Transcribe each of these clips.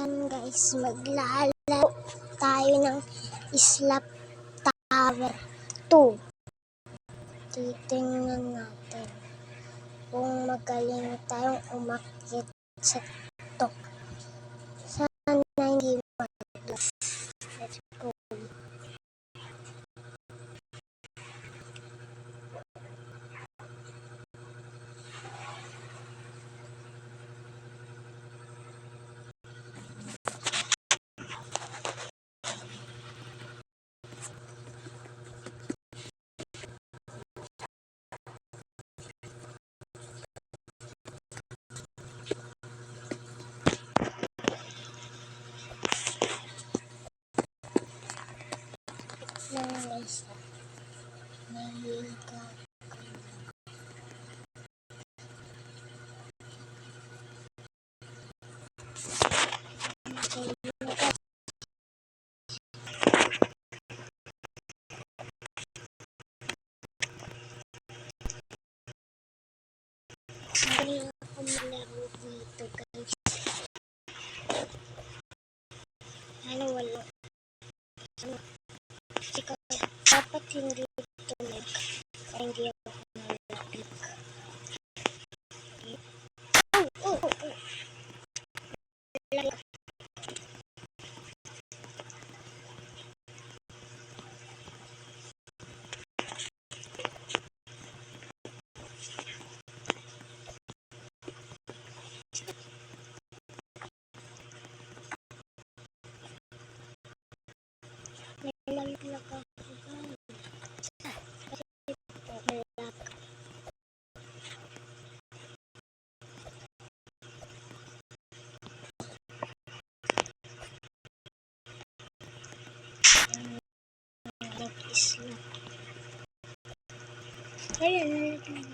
Ayan guys, maglalaro tayo ng Slap Tower 2. Titingnan natin kung magaling tayong umakyat sa tok. Sana hindi madulas. Let's go. Guys, nahihika. Magaling ako malaro dito guys. Ano wala? Ano? Dapat hindi ito hindi ako malapit. Oh. Nalaglag ako guys. Nag-isla. Ayan, nalaglag.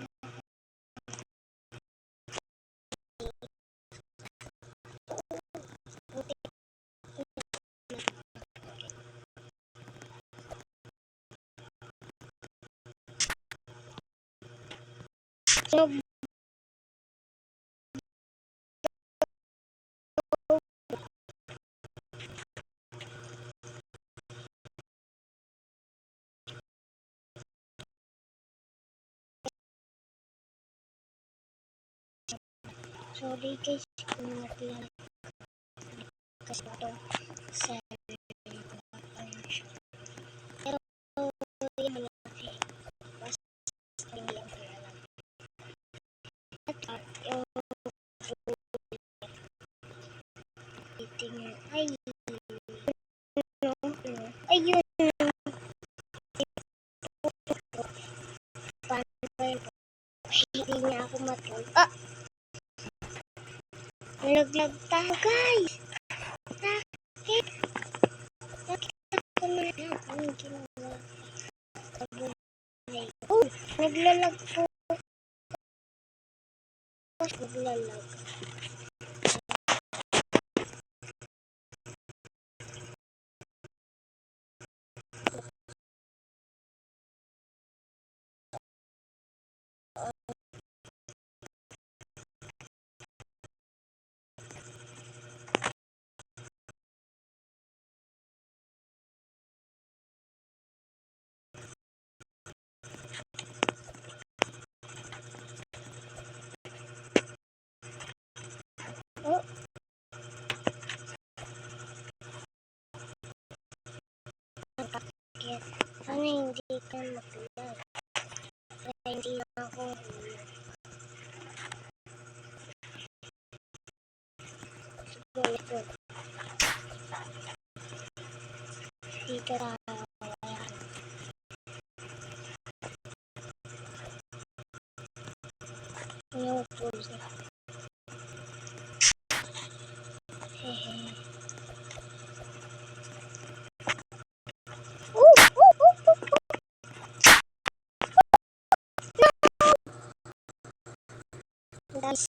Sorry guys kung naglalag kasi ito sa pero yun lang basta hindi ang naglalag at yung titingin ayun hindi niya ako matulog. Nalaglag tayo guys. Bakit? Bakit ako na ang ginawa? Oh, naglalag po. Naglalag. Oh. Bakit? Sana hindi ka maglag. Kaya hindi na ako hulog. Let's go. Dito tayo. Ayan. No tools. Hehe. Guys,